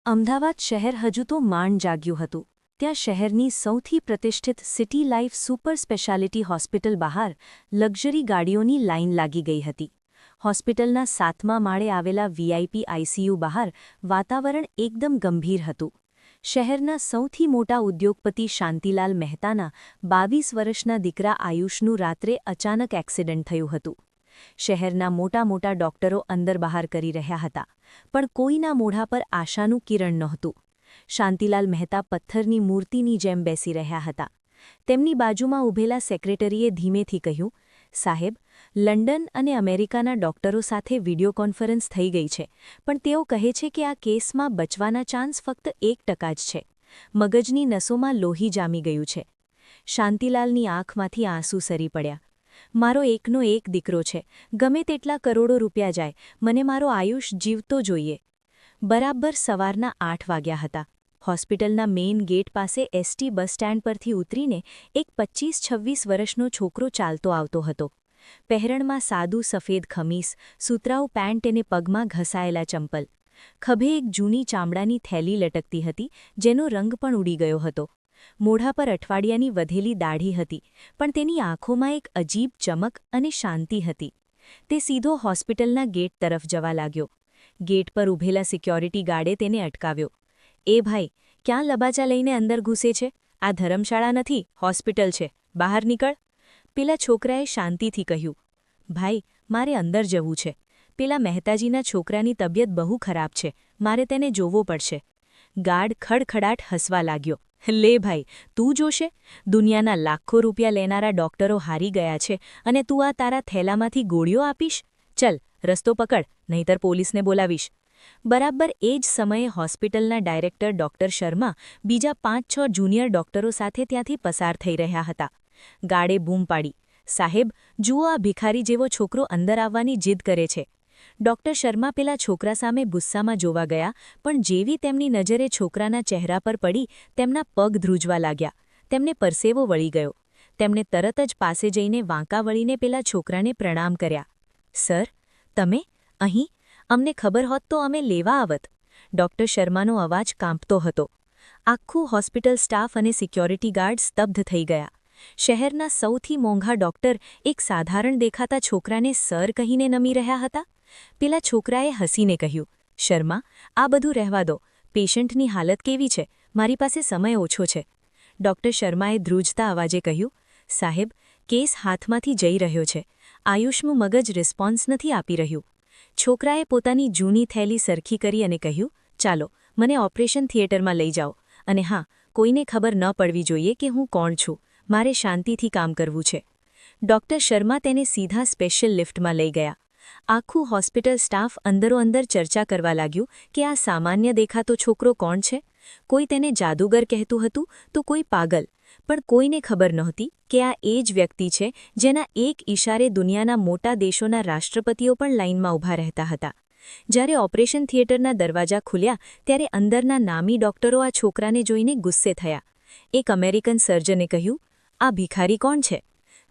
અમદાવાદ શહેર હજુ તો માંડ જાગ્યું હતું ત્યાં શહેરની સૌથી પ્રતિષ્ઠિત city life super speciality hospital બહાર લક્ઝરી ગાડીઓની લાઇન લાગી ગઈ હતી. હોસ્પિટલના 7મા માળે આવેલા વીઆઈપી આઈસીયુ બહાર વાતાવરણ એકદમ ગંભીર હતું. શહેરના સૌથી મોટા ઉદ્યોગપતિ શાંતિલાલ મહેતાના 22 વર્ષના દીકરા આયુષનું રાત્રે અચાનક એક્સિડન્ટ થયું હતું. શહેરના મોટા મોટા ડોક્ટરો અંદર બહાર કરી રહ્યા હતા, પણ કોઈના મોઢા પર આશાનું કિરણ નહોતું. શાંતિલાલ મહેતા પથ્થરની મૂર્તિની જેમ બેસી રહ્યા હતા. તેમની બાજુમાં ઊભેલા સેક્રેટરીએ ધીમેથી કહ્યું, સાહેબ, લંડન અને અમેરિકાના ડોક્ટરો સાથે વિડિયો કોન્ફરન્સ થઈ ગઈ છે, પણ તેઓ કહે છે કે આ કેસમાં બચવાના ચાન્સ ફક્ત 1% જ છે. મગજની નસોમાં લોહી જામી ગયું છે. શાંતિલાલની આંખમાંથી આંસુ સરી પડ્યા. મારો એકનો એક દીકરો છે, ગમે તેટલા કરોડો રૂપિયા જાય, મને મારો આયુષ જીવતો જોઈએ. બરાબર સવારના 8 વાગ્યા હતા. હોસ્પિટલના મેઇન ગેટ પાસે એસટી બસ સ્ટેન્ડ પરથી ઉતરીને એક 25-26 વર્ષનો છોકરો ચાલતો આવતો હતો. પહેરણમાં સાદું સફેદ ખમીસ, સુતરાઉ પેન્ટ અને પગમાં ઘસાયેલા ચંપલ. ખભે એક જૂની ચામડાની થેલી લટકતી હતી, જેનો રંગ પણ ઉડી ગયો હતો. મોઢા પર અઠવાડિયાની વધેલી દાઢી હતી, પણ તેની આંખોમાં એક અજીબ ચમક અને શાંતિ હતી. તે સીધો હોસ્પિટલના ગેટ તરફ જવા લાગ્યો. ગેટ પર ઊભેલા સિક્યોરિટી ગાર્ડે તેને અટકાવ્યો. એ ભાઈ, ક્યાં લબાચા લઈને અંદર ઘૂસે છે? આ ધર્મશાળા નથી, હોસ્પિટલ છે. બહાર નીકળ. પેલા છોકરાએ શાંતિથી કહ્યું, ભાઈ, મારે અંદર જવું છે. પેલા મહેતાજીના છોકરાની તબિયત બહુ ખરાબ છે, મારે તેને જોવો પડશે. ગાર્ડ ખડખડાટ હસવા લાગ્યો. લે ભાઈ, તું જોશે? દુનિયાના લાખો રૂપિયા લેનારા ડોક્ટરો હારી ગયા છે અને તું આ તારા થેલામાંથી ગોળીઓ આપીશ? ચલ, રસ્તો પકડ, નહીતર પોલીસને બોલાવીશ. બરાબર એ જ સમયે હોસ્પિટલના ડાયરેક્ટર ડોક્ટર શર્મા બીજા 5-6 જુનિયર ડોક્ટરો સાથે ત્યાંથી પસાર થઈ રહ્યા હતા. ગાર્ડે બૂમ પાડી, સાહેબ, જુઓ, આ ભિખારી જેવો છોકરો અંદર આવવાની જીદ કરે છે. ડોક્ટર શર્મા પેલા છોકરા સામે ગુસ્સામાં જોવા ગયા, પણ જેવી તેમની નજરે છોકરાના ચહેરા પર પડી, તેમના પગ ધ્રુજવા લાગ્યા. તેમને પરસેવો વળી ગયો. તેમણે તરત જ પાસે જઈને વાંકા વળીને પેલા છોકરાને પ્રણામ કર્યા. સર, તમે અહીં? અમને ખબર હોત તો અમે લેવા આવત. ડોક્ટર શર્માનો અવાજ કાંપતો હતો. આખું હોસ્પિટલ સ્ટાફ અને સિક્યોરિટી ગાર્ડ સ્તબ્ધ થઈ ગયા. શહેરના સૌથી મોંઘા ડોક્ટર એક સાધારણ દેખાતા છોકરાને સર કહીને નમી રહ્યા હતા. પેલા છોકરાએ હસીને કહ્યું, શર્મા, આ બધું રહેવા દો. પેશન્ટની હાલત કેવી છે? મારી પાસે સમય ઓછો છે. ડોક્ટર શર્માએ ધ્રુજતા અવાજે કહ્યું, સાહેબ, કેસ હાથમાંથી જઈ રહ્યો છે. આયુષનું મગજ રિસ્પોન્સ નથી આપી રહ્યું. છોકરાએ પોતાની જૂની થેલી સરખી કરી અને કહ્યું, ચાલો, મને ઓપરેશન થિયેટરમાં લઈ જાઓ. અને હા, કોઈને ખબર ન પડવી જોઈએ કે હું કોણ છું. મારે શાંતિથી કામ કરવું છે. ડોક્ટર શર્મા તેને સીધા સ્પેશિયલ લિફ્ટમાં લઈ ગયા. આખું હોસ્પિટલ સ્ટાફ અંદરોઅંદર ચર્ચા કરવા લાગ્યું કે આ સામાન્ય દેખાતો છોકરો કોણ છે. કોઈ તેને જાદુગર કહેતું હતું તો કોઈ પાગલ, પણ કોઈને ખબર નહોતી કે આ એ જ વ્યક્તિ છે જેના એક ઇશારે દુનિયાના મોટા દેશોના રાષ્ટ્રપતિઓ પણ લાઇનમાં ઊભા રહેતા હતા. જ્યારે ઓપરેશન થિયેટરના દરવાજા ખુલ્યા ત્યારે અંદરના નામી ડોક્ટરો આ છોકરાને જોઈને ગુસ્સે થયા. એક અમેરિકન સર્જને કહ્યું, આ ભિખારી કોણ છે?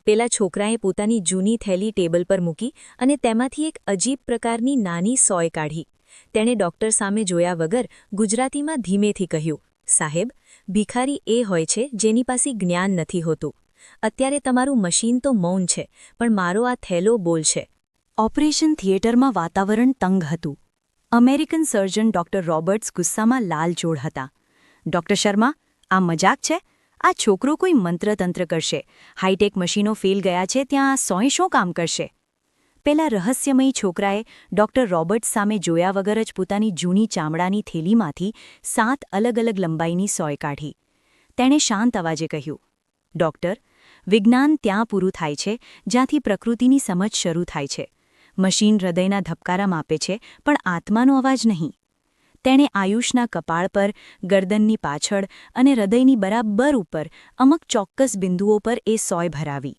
પેલા છોકરાએ પોતાની જૂની થેલી ટેબલ પર મૂકી અને તેમાંથી એક અજીબ પ્રકારની નાની સોય કાઢી. તેણે ડોક્ટર સામે જોયા વગર ગુજરાતીમાં ધીમેથી કહ્યું, સાહેબ, ભિખારી એ હોય છે જેની પાસે જ્ઞાન નથી હોતું. અત્યારે તમારું મશીન તો મૌન છે, પણ મારો આ થેલો બોલશે. ઓપરેશન થિયેટરમાં વાતાવરણ તંગ હતું. અમેરિકન સર્જન ડોક્ટર રોબર્ટ્સ ગુસ્સામાં લાલચોળ હતા. ડોક્ટર શર્મા, આ મજાક છે? આ છોકરો કોઈ મંત્રતંત્ર કરશે. હાઈટેક મશીનો ફેલ ગયા છે, ત્યાં સોય શું કામ કરશે? પેલા રહસ્યમયી છોકરાએ ડોક્ટર રોબર્ટ્સ સામે જોયા વગર જ પોતાની જૂની ચામડાની થેલીમાંથી 7 અલગ અલગ લંબાઈની સોય કાઢી. તેણે શાંત અવાજે કહ્યું, ડોક્ટર, વિજ્ઞાન ત્યાં પૂરું થાય છે જ્યાંથી પ્રકૃતિની સમજ શરૂ થાય છે. મશીન હૃદયના ધબકારા માપે છે, પણ આત્માનો અવાજ નહીં. તેણે આયુષના કપાળ પર, ગરદનની પાછળ અને હૃદયની બરાબર ઉપર અમુક ચોક્કસ બિંદુઓ પર એ સોય ભરાવી.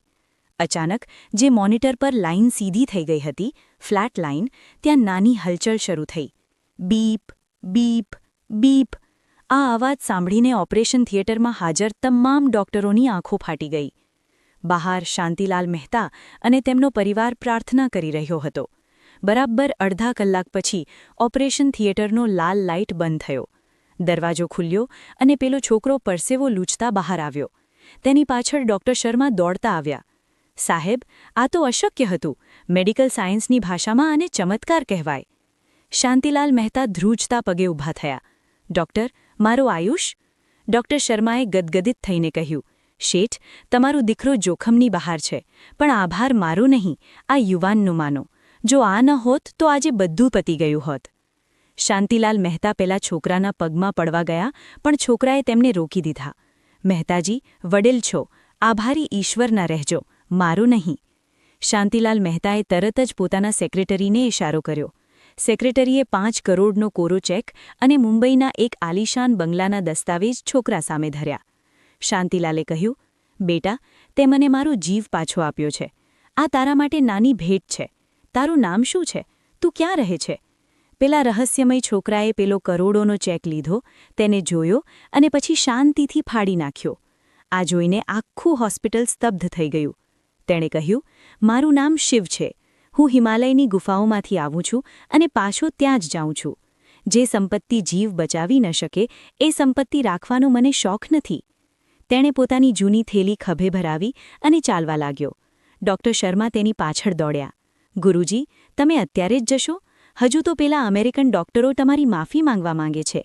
અચાનક જે મોનિટર પર લાઇન સીધી થઈ ગઈ હતી, ફ્લેટ લાઇન, ત્યાં નાની હલચલ શરૂ થઈ. Beep, beep, beep. આ અવાજ સાંભળીને ઓપરેશન થિયેટરમાં હાજર તમામ ડોક્ટરોની આંખો ફાટી ગઈ. બહાર શાંતિલાલ મહેતા અને તેમનો પરિવાર પ્રાર્થના કરી રહ્યો હતો. બરાબર અડધા કલાક પછી ઓપરેશન થિયેટરનો લાલ લાઇટ બંધ થયો. દરવાજો ખુલ્યો અને પેલો છોકરો પરસેવો લૂછતા બહાર આવ્યો. તેની પાછળ ડૉક્ટર શર્મા દોડતા આવ્યા. સાહેબ, આ તો અશક્ય હતું. મેડિકલ સાયન્સની ભાષામાં આને ચમત્કાર કહેવાય. શાંતિલાલ મહેતા ધ્રુજતા પગે ઊભા થયા. ડૉક્ટર, મારો આયુષ? ડૉક્ટર શર્માએ ગદગદિત થઈને કહ્યું, શેઠ, તમારો દીકરો જોખમની બહાર છે, પણ આભાર મારો નહીં, આ યુવાનનો માનો. જો આ ન હોત તો આજે બધું પતી ગયું હોત. શાંતિલાલ મહેતા પેલા છોકરાના પગમાં પડવા ગયા, પણ છોકરાએ તેમને રોકી દીધા. મહેતાજી, વડીલ છો, આભારી ઈશ્વરના રહેજો, મારો નહીં. શાંતિલાલ મહેતાએ તરત જ પોતાના સેક્રેટરીને ઇશારો કર્યો. સેક્રેટરીએ 5 કરોડનો કોરો ચેક અને મુંબઈના એક આલીશાન બંગલાના દસ્તાવેજ છોકરા સામે ધર્યા. શાંતિલાલે કહ્યું, બેટા, તે મને મારો જીવ પાછો આપ્યો છે. આ તારા માટે નાની ભેટ છે. તારું નામ શું છે? તું ક્યાં રહે છે? પેલા રહસ્યમય છોકરાએ પેલો કરોડોનો ચેક લીધો, તેને જોયો અને પછી શાંતિથી ફાડી નાખ્યો. આ જોઈને આખું હોસ્પિટલ સ્તબ્ધ થઈ ગયું. તેણે કહ્યું, મારું નામ શિવ છે. હું હિમાલયની ગુફાઓમાંથી આવું છું અને પાછો ત્યાં જ જાઉં છું. જે સંપત્તિ જીવ બચાવી ન શકે એ સંપત્તિ રાખવાનો મને શોખ નથી. તેણે પોતાની જૂની થેલી ખભે ભરાવી અને ચાલવા લાગ્યો. ડૉક્ટર શર્મા તેની પાછળ દોડ્યા. ગુરુજી, તમે અત્યારે જ જશો? હજુ તો પેલા અમેરિકન ડૉક્ટરો તમારી માફી માંગવા માંગે છે.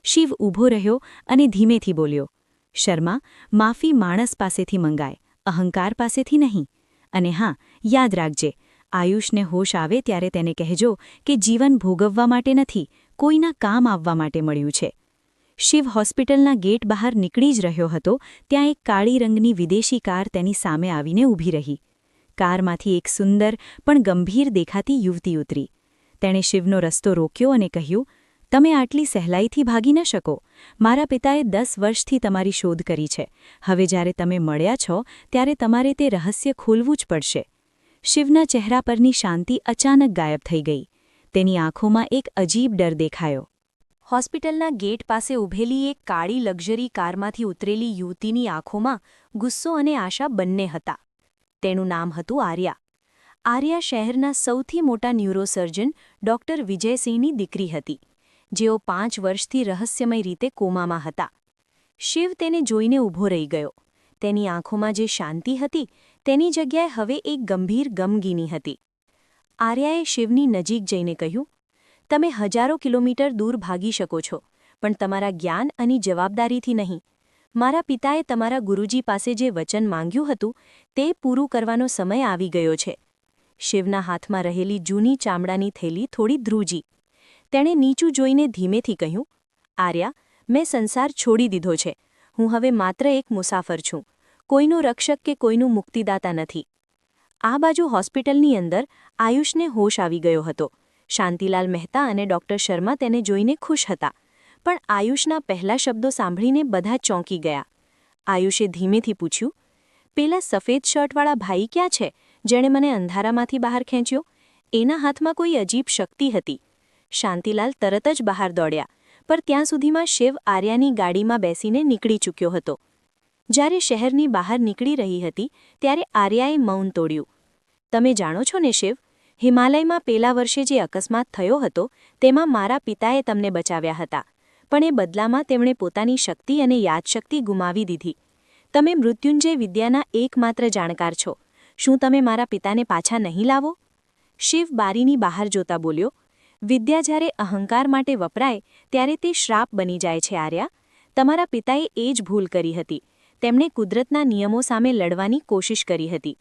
શિવ ઊભો રહ્યો અને ધીમેથી બોલ્યો, શર્મા, માફી માણસ પાસેથી મંગાય, અહંકાર પાસેથી નહીં. અને હા, યાદ રાખજે, આયુષને હોશ આવે ત્યારે તેને કહેજો કે જીવન ભોગવવા માટે નથી, કોઈના કામ આવવા માટે મળ્યું છે. શિવ હોસ્પિટલના ગેટ બહાર નીકળી જ રહ્યો હતો ત્યાં એક કાળી રંગની વિદેશી કાર તેની સામે આવીને ઊભી રહી. કારમાંથી એક સુંદર પણ ગંભીર દેખાતી યુવતી ઉતરી. તેણે શિવનો રસ્તો રોક્યો અને કહ્યું, તમે આટલી સહેલાઈથી ભાગી ન શકો. મારા પિતાએ 10 વર્ષથી તમારી શોધ કરી છે. હવે જ્યારે તમે મળ્યા છો ત્યારે તમારે તે રહસ્ય ખોલવું જ પડશે. શિવના ચહેરા પરની શાંતિ અચાનક ગાયબ થઈ ગઈ. તેની આંખોમાં એક અજીબ ડર દેખાયો. હોસ્પિટલના ગેટ પાસે ઊભેલી એક કાળી લક્ઝરી કારમાંથી ઉતરેલી યુવતીની આંખોમાં ગુસ્સો અને આશા બંને હતા. તેનું નામ હતું આર્યા. આર્યા શહેરના સૌથી મોટા ન્યુરોસર્જન ડૉક્ટર વિજયસિંહની દીકરી હતી, જેઓ 5 વર્ષથી રહસ્યમય રીતે કોમામાં હતા. શિવ તેને જોઈને ઊભો રહી ગયો. તેની આંખોમાં જે શાંતિ હતી તેની જગ્યાએ હવે એક ગંભીર ગમગીની હતી. આર્યાએ શિવની નજીક જઈને કહ્યું, તમે હજારો કિલોમીટર દૂર ભાગી શકો છો, પણ તમારા જ્ઞાન અને જવાબદારીથી નહીં. મારા પિતાએ તમારા ગુરુજી પાસે જે વચન માંગ્યું હતું તે પૂરું કરવાનો સમય આવી ગયો છે. શિવના હાથમાં રહેલી જૂની ચામડાની થેલી થોડી ધ્રુજી. તેણે નીચું જોઈને ધીમેથી કહ્યું, આર્યા, મેં સંસાર છોડી દીધો છે. હું હવે માત્ર એક મુસાફર છું, કોઈનો રક્ષક કે કોઈનું મુક્તિદાતા નથી. આ બાજુ હોસ્પિટલની અંદર આયુષને હોશ આવી ગયો હતો. શાંતિલાલ મહેતા અને ડૉક્ટર શર્મા તેને જોઈને ખુશ હતા, પણ આયુષના પહેલા શબ્દો સાંભળીને બધા ચોંકી ગયા. આયુષે ધીમેથી પૂછ્યું, પેલા સફેદ શર્ટવાળા ભાઈ ક્યાં છે જેણે મને અંધારામાંથી બહાર ખેંચ્યો? એના હાથમાં કોઈ અજીબ શક્તિ હતી. શાંતિલાલ તરત જ બહાર દોડ્યા, પર ત્યાં સુધીમાં શિવ આર્યાની ગાડીમાં બેસીને નીકળી ચૂક્યો હતો. જ્યારે શહેરની બહાર નીકળી રહી હતી ત્યારે આર્યાએ મૌન તોડ્યું. તમે જાણો છો ને શિવ, હિમાલયમાં પેલા વર્ષે જે અકસ્માત થયો હતો તેમાં મારા પિતાએ તમને બચાવ્યા હતા, પણ એ બદલામાં તેમણે પોતાની શક્તિ અને યાદશક્તિ ગુમાવી દીધી. તમે મૃત્યુંજય વિદ્યાના એકમાત્ર જાણકાર છો. શું તમે મારા પિતાને પાછા નહીં લાવો? શિવ બારીની બહાર જોતા બોલ્યો, વિદ્યા જ્યારે અહંકાર માટે વપરાય ત્યારે તે શ્રાપ બની જાય છે આર્યા. તમારા પિતાએ એ જ ભૂલ કરી હતી. તેમણે કુદરતના નિયમો સામે લડવાની કોશિશ કરી હતી.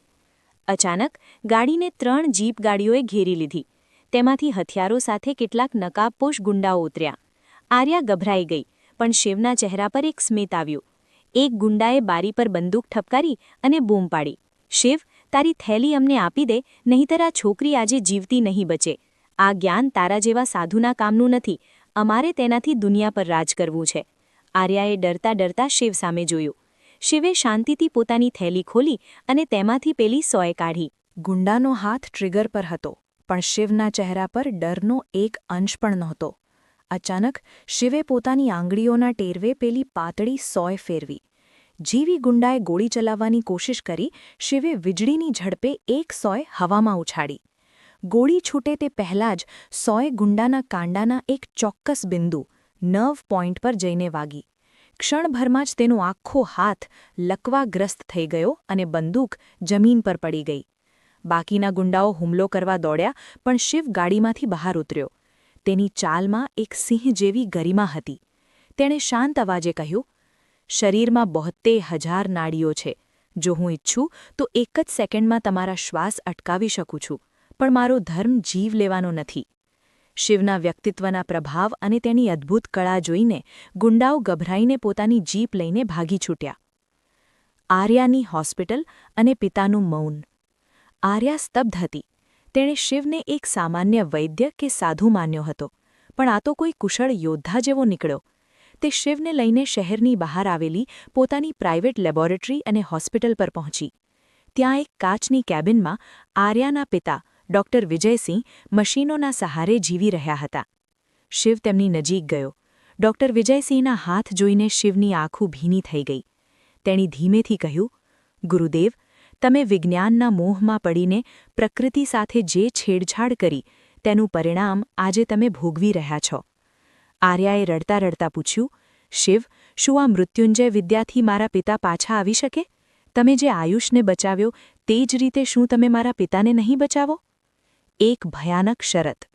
અચાનક ગાડીને 3 જીપ ગાડીઓએ ઘેરી લીધી. તેમાંથી હથિયારો સાથે કેટલાક નકાબપોશ ગુંડાઓ ઉતર્યા. આર્યા ગભરાઈ ગઈ, પણ શિવના ચહેરા પર એક સ્મિત આવ્યું. એક ગુંડાએ બારી પર બંદૂક ઠપકારી અને બૂમ પાડી, શિવ, તારી થેલી અમને આપી દે, નહીંતર આ છોકરી આજે જીવતી નહીં બચે. આ જ્ઞાન તારા જેવા સાધુના કામનું નથી. અમારે તેનાથી દુનિયા પર રાજ કરવું છે. આર્યાએ ડરતા ડરતા શિવ સામે જોયું. શિવે શાંતિથી પોતાની થેલી ખોલી અને તેમાંથી પેલી સોય કાઢી. ગુંડાનો હાથ ટ્રિગર પર હતો, પણ શિવના ચહેરા પર ડરનો એક અંશ પણ નહોતો. અચાનક શિવે પોતાની આંગળીઓના ટેરવે પેલી પાતળી સોય ફેરવી. જેવી ગુંડાએ ગોળી ચલાવવાની કોશિશ કરી, શિવે વીજળીની ઝડપે એક સોય હવામાં ઉછાળી. ગોળી છૂટે તે પહેલાં જ સોય ગુંડાના કાંડાના એક ચોક્કસ બિંદુ, નર્વ પોઈન્ટ પર જઈને વાગી. ક્ષણભરમાં જ તેનો આખો હાથ લકવાગ્રસ્ત થઈ ગયો અને બંદૂક જમીન પર પડી ગઈ. બાકીના ગુંડાઓ હુમલો કરવા દોડ્યા, પણ શિવ ગાડીમાંથી બહાર ઉતર્યો. તેની ચાલમાં એક સિંહ જેવી ગરિમા હતી. તેણે શાંત અવાજે કહ્યું, શરીરમાં 72,000 નાડીઓ છે. જો હું ઈચ્છું તો એક જ સેકન્ડમાં તમારા શ્વાસ અટકાવી શકું છું, પણ મારો ધર્મ જીવ લેવાનો નથી. શિવના વ્યક્તિત્વના પ્રભાવ અને તેની અદ્ભુત કળા જોઈને ગુંડાઓ ગભરાઈને પોતાની જીપ લઈને ભાગી છૂટ્યા. આર્યાની હોસ્પિટલ અને પિતાનું મૌન. આર્યા સ્તબ્ધ હતી. તેણે શિવને એક સામાન્ય વૈદ્ય કે સાધુ માન્યો હતો, પણ આ તો કોઈ કુશળ યોદ્ધા જેવો નીકળ્યો. તે શિવને લઈને શહેરની બહાર આવેલી પોતાની પ્રાઇવેટ લેબોરેટરી અને હોસ્પિટલ પર પહોંચી. ત્યાં એક કાચની કેબિનમાં આર્યાના પિતા ડૉક્ટર વિજયસિંહ મશીનોના સહારે જીવી રહ્યા હતા. શિવ તેમની નજીક ગયો. ડૉક્ટર વિજયસિંહના હાથ જોઈને શિવની આંખો ભીની થઈ ગઈ. તેણી ધીમેથી કહ્યું, ગુરુદેવ, તમે વિજ્ઞાનના મોહમાં પડીને પ્રકૃતિ સાથે જે છેડછાડ કરી તેનું પરિણામ આજે તમે ભોગવી રહ્યા છો. આર્યાએ રડતા રડતા પૂછ્યું, શિવ, શું આ મૃત્યુંજય વિદ્યાથી મારા પિતા પાછા આવી શકે? તમે જે આયુષને બચાવ્યો તે જ રીતે શું તમે મારા પિતાને નહીં બચાવો? એક ભયાનક શરત.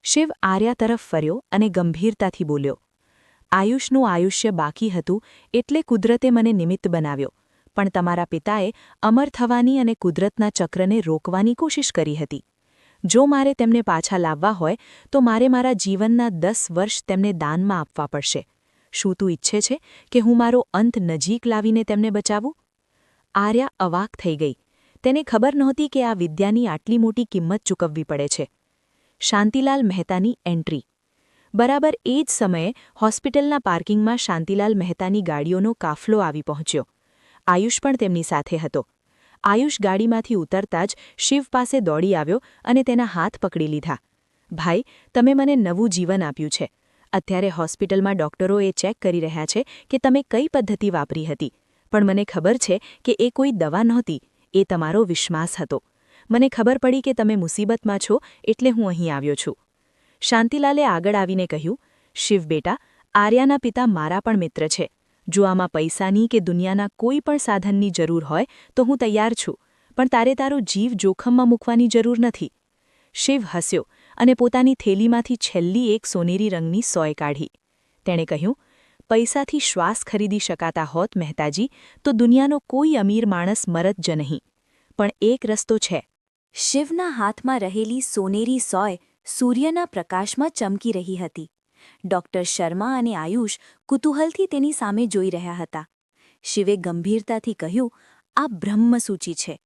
શિવ આર્યા તરફ ફર્યો અને ગંભીરતાથી બોલ્યો, આયુષનું આયુષ્ય બાકી હતું એટલે કુદરતે મને નિમિત્ત બનાવ્યો, પણ તમારા પિતાએ અમર થવાની અને કુદરતના ચક્રને રોકવાની કોશિશ કરી હતી. જો મારે તેમને પાછા લાવવા હોય તો મારે મારા જીવનના 10 વર્ષ તેમને દાનમાં આપવા પડશે. શું તું ઈચ્છે છે કે હું મારો અંત નજીક લાવીને તેમને બચાવું? આર્યા અવાક થઈ ગઈ. તેને ખબર નહોતી કે આ વિદ્યાની આટલી મોટી કિંમત ચૂકવવી પડે છે. શાંતિલાલ મહેતાની એન્ટ્રી. બરાબર એ જ સમયે હોસ્પિટલના પાર્કિંગમાં શાંતિલાલ મહેતાની ગાડીઓનો કાફલો આવી પહોંચ્યો. આયુષ પણ તેમની સાથે હતો. આયુષ ગાડીમાંથી ઉતરતા જ શિવ પાસે દોડી આવ્યો અને તેના હાથ પકડી લીધા. ભાઈ, તમે મને નવું જીવન આપ્યું છે. અત્યારે હોસ્પિટલમાં ડોક્ટરો એ ચેક કરી રહ્યા છે કે તમે કઈ પદ્ધતિ વાપરી હતી, પણ મને ખબર છે કે એ કોઈ દવા નહોતી, એ તમારો વિશ્વાસ હતો. મને ખબર પડી કે તમે મુસીબતમાં છો એટલે હું અહીં આવ્યો છું. શાંતિલાલે આગળ આવીને કહ્યું, શિવ બેટા, આર્યાના પિતા મારા પણ મિત્ર છે. જો આમાં પૈસાની કે દુનિયાના કોઈ પણ સાધનની જરૂર હોય તો હું તૈયાર છું, પણ તારે તારો જીવ જોખમમાં મૂકવાની જરૂર નથી. શિવ હસ્યો અને પોતાની થેલીમાંથી છેલ્લી એક સોનેરી રંગની સોય કાઢી. તેણે કહ્યું, પૈસાથી શ્વાસ ખરીદી શકાતા હોત મહેતાજી તો દુનિયાનો કોઈ અમીર માણસ મરત જ નહીં. પણ એક રસ્તો છે. શિવના હાથમાં રહેલી સોનેરી સોય સૂર્યના પ્રકાશમાં ચમકી રહી હતી. ડૉક્ટર શર્મા અને આયુષ કુતૂહલથી તેની સામે જોઈ રહ્યા હતા. શિવે ગંભીરતાથી કહ્યું, આ બ્રહ્મસૂચિ છે.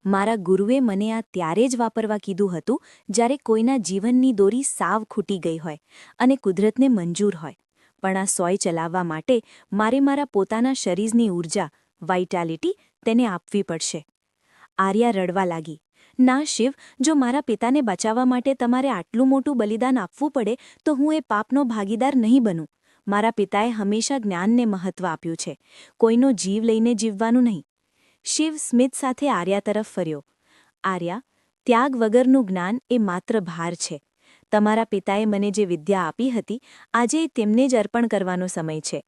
મારા ગુરુએ મને આ ત્યારે જ વાપરવા કીધું હતું જ્યારે કોઈના જીવનની દોરી સાવ ખૂટી ગઈ હોય અને કુદરતને મંજૂર હોય. પણ આ સોય ચલાવવા માટે મારે મારા પોતાના શરીરની ઊર્જા, વાઇટાલિટી, તેને આપવી પડશે. આર્યા રડવા લાગી. ના શિવ, જો મારા પિતાને બચાવવા માટે તમારે આટલું મોટું બલિદાન આપવું પડે તો હું એ પાપનો ભાગીદાર નહીં બનું. મારા પિતાએ હંમેશા જ્ઞાનને મહત્વ આપ્યું છે, કોઈનો જીવ લઈને જીવવાનું નહીં. શિવ સ્મિત સાથે આર્યા તરફ ફર્યો. આર્યા, ત્યાગ વગરનું જ્ઞાન એ માત્ર ભાર છે. તમારા પિતાએ મને જે વિદ્યા આપી હતી આજે તેમને જ અર્પણ કરવાનો સમય છે.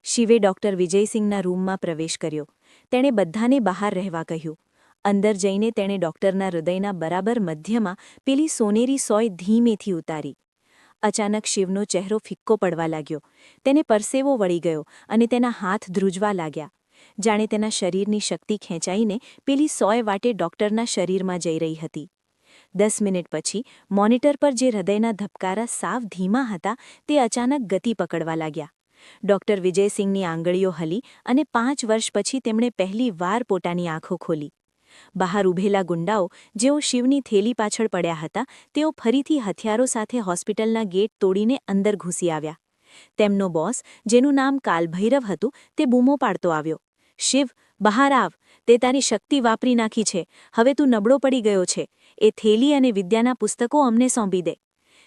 શિવે ડૉક્ટર વિજયસિંહના રૂમમાં પ્રવેશ કર્યો. તેણે બધાને બહાર રહેવા કહ્યું. અંદર જઈને તેણે ડૉક્ટરના હૃદયના બરાબર મધ્યમાં પેલી સોનેરી સોય ધીમેથી ઉતારી. અચાનક શિવનો ચહેરો ફિક્કો પડવા લાગ્યો. તેને પરસેવો વળી ગયો અને તેના હાથ ધ્રુજવા લાગ્યા. જાણે તેના શરીરની શક્તિ ખેંચાઈને પેલી સોય વાટે ડૉક્ટરના શરીરમાં જઈ રહી હતી. 10 મિનિટ પછી મોનિટર પર જે હૃદયના ધબકારા સાવ ધીમા હતા તે અચાનક ગતિ પકડવા લાગ્યા. ડૉક્ટર વિજયસિંહની આંગળીઓ હલી અને 5 વર્ષ પછી તેમણે પહેલી વાર પોતાની આંખો ખોલી. બહાર ઊભેલા ગુંડાઓ, જેઓ શિવની થેલી પાછળ પડ્યા હતા, તેઓ ફરીથી હથિયારો સાથે હોસ્પિટલના ગેટ તોડીને અંદર ઘૂસી આવ્યા. તેમનો બોસ, જેનું નામ કાલભૈરવ હતું, તે બૂમો પાડતો આવ્યો. શિવ, બહાર આવ, તે તારી શક્તિ વાપરી નાખી છે, હવે તું નબળો પડી ગયો છે. એ થેલી અને વિદ્યાના પુસ્તકો અમને સોંપી દે.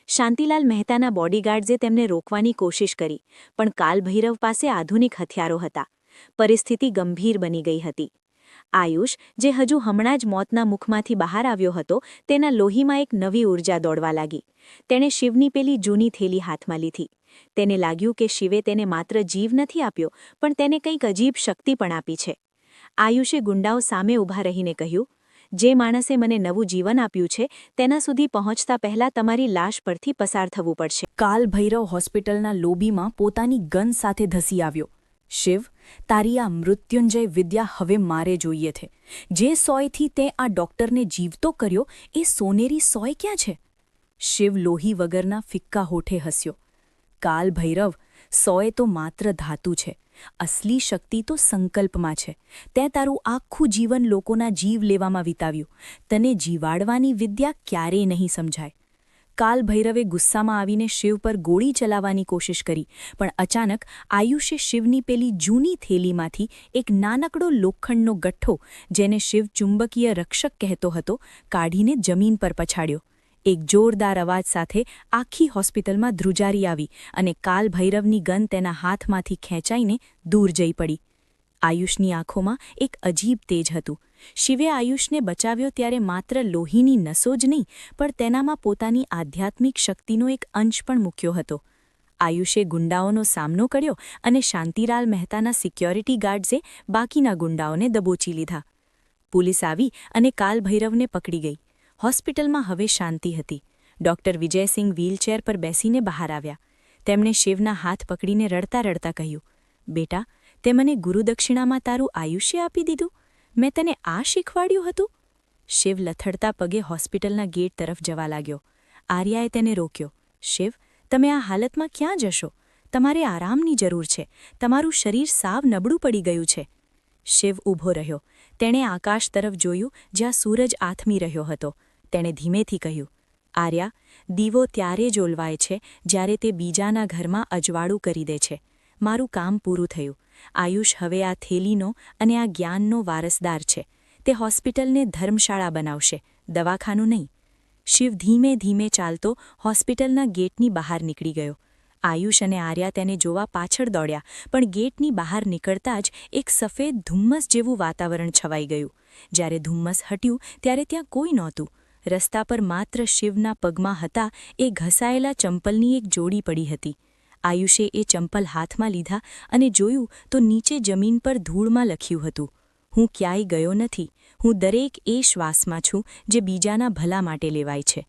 શાંતિલાલ મહેતાના બોડીગાર્ડ્સે તેમને રોકવાની કોશિશ કરી, પણ કાલભૈરવ પાસે આધુનિક હથિયારો હતા. પરિસ્થિતિ ગંભીર બની ગઈ હતી. આયુષ, જે હજુ હમણાં જ મોતના મુખમાંથી બહાર આવ્યો હતો, તેના લોહીમાં એક નવી ઊર્જા દોડવા લાગી. તેણે શિવની પેલી જૂની થેલી હાથમાં લીધી. તેને લાગ્યું કે શિવે તેને માત્ર જીવ નથી આપ્યો પણ તેને કંઈક અજીબ શક્તિ પણ આપી છે. આયુષે ગુંડાઓ સામે ઊભા રહીને કહ્યું, જે માણસે મને નવું જીવન આપ્યું છે તેના સુધી પહોંચતા પહેલાં તમારી લાશ પરથી પસાર થવું પડશે. કાલ ભૈરવ હોસ્પિટલના લોબીમાં પોતાની ગન સાથે ધસી આવ્યો. શિવ, તારી આ મૃત્યુંજય વિદ્યા હવે મારે જોઈએ છે. જે સોયથી તે આ ડોક્ટરને જીવતો કર્યો એ સોનેરી સોય ક્યાં છે? શિવ લોહી વગરના ફિક્કા હોઠે હસ્યો. કાલ ભૈરવ, સોય તો માત્ર ધાતુ છે. અસલી શક્તિ તો સંકલ્પમાં છે. તે તારું આખું જીવન લોકોના જીવ લેવામાં વિતાવ્યું. તને જીવાડવાની વિદ્યા ક્યારેય નહીં સમજાય. કાલ ભૈરવે ગુસ્સામાં આવીને શિવ પર ગોળી ચલાવવાની કોશિશ કરી, પણ અચાનક આયુષે શિવની પેલી જૂની થેલીમાંથી એક નાનકડો લોખંડનો ગઠ્ઠો, જેને શિવ ચુંબકીય રક્ષક કહેતો હતો, કાઢીને જમીન પર પછાડ્યો. એક જોરદાર અવાજ સાથે આખી હોસ્પિટલમાં ધ્રુજારી આવી અને કાલ ભૈરવની ગન તેના હાથમાંથી ખેંચાઈને દૂર જઈ પડી. આયુષની આંખોમાં એક અજીબ તેજ હતું. શિવે આયુષને બચાવ્યો ત્યારે માત્ર લોહીની નસો જ નહીં, પણ તેનામાં પોતાની આધ્યાત્મિક શક્તિનો એક અંશ પણ મૂક્યો હતો. આયુષે ગુંડાઓનો સામનો કર્યો અને શાંતિલાલ મહેતાના સિક્યોરિટી ગાર્ડ્સે બાકીના ગુંડાઓને દબોચી લીધા. પોલીસ આવી અને કાલ ભૈરવને પકડી ગઈ. હોસ્પિટલમાં હવે શાંતિ હતી. ડૉક્ટર વિજયસિંહ વ્હીલચેર પર બેસીને બહાર આવ્યા. તેમણે શિવના હાથ પકડીને રડતા રડતા કહ્યું, બેટા, તે મને ગુરુદક્ષિણામાં તારું આયુષ્ય આપી દીધું. મેં તને આ શીખવાડ્યું હતું? શિવ લથડતા પગે હોસ્પિટલના ગેટ તરફ જવા લાગ્યો. આર્યાએ તેને રોક્યો. શિવ, તમે આ હાલતમાં ક્યાં જશો? તમારે આરામની જરૂર છે. તમારું શરીર સાવ નબળું પડી ગયું છે. શિવ ઊભો રહ્યો. તેણે આકાશ તરફ જોયું જ્યાં સૂરજ આથમી રહ્યો હતો. તેણે ધીમેથી કહ્યું, આર્યા, દીવો ત્યારે જ ઓલવાય છે જ્યારે તે બીજાના ઘરમાં અજવાળું કરી દે છે. મારું કામ પૂરું થયું. આયુષ હવે આ થેલીનો અને આ જ્ઞાનનો વારસદાર છે. તે હોસ્પિટલને ધર્મશાળા બનાવશે, દવાખાનું નહીં. શિવ ધીમે ધીમે ચાલતો હોસ્પિટલના ગેટની બહાર નીકળી ગયો. આયુષ અને આર્યા તેને જોવા પાછળ દોડ્યા, પણ ગેટની બહાર નીકળતા જ એક સફેદ ધુમ્મસ જેવું વાતાવરણ છવાઈ ગયું. જ્યારે ધુમ્મસ હટ્યું ત્યારે ત્યાં કોઈ નહોતું. રસ્તા પર માત્ર શિવના પગમાં હતા એ ઘસાયેલા ચંપલની એક જોડી પડી હતી. આયુષે એ ચંપલ હાથમાં લીધા અને જોયું તો નીચે જમીન પર ધૂળમાં લખ્યું હતું, હું ક્યાંય ગયો નથી. હું દરેક એ શ્વાસમાં છું જે બીજાના ભલા માટે લેવાય છે.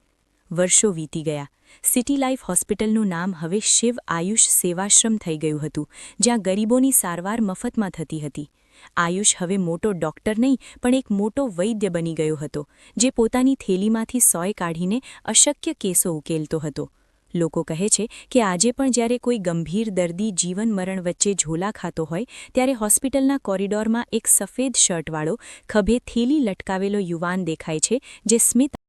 વર્ષો વીતી ગયા. સિટી લાઇફ હોસ્પિટલનું નામ હવે શિવ આયુષ સેવાશ્રમ થઈ ગયું હતું, જ્યાં ગરીબોની સારવાર મફતમાં થતી હતી. આયુષ હવે મોટો ડૉક્ટર નહીં પણ એક મોટો વૈદ્ય બની ગયો હતો, જે પોતાની થેલીમાંથી સોય કાઢીને અશક્ય કેસો ઉકેલતો હતો. લોકો કહે છે કે આજે પણ જ્યારે કોઈ ગંભીર દર્દી જીવન મરણ વચ્ચે ઝોલા ખાતો હોય ત્યારે હોસ્પિટલના કોરિડોરમાં એક સફેદ શર્ટવાળો, ખભે થેલી લટકાવેલો યુવાન દેખાય છે, જે સ્મિત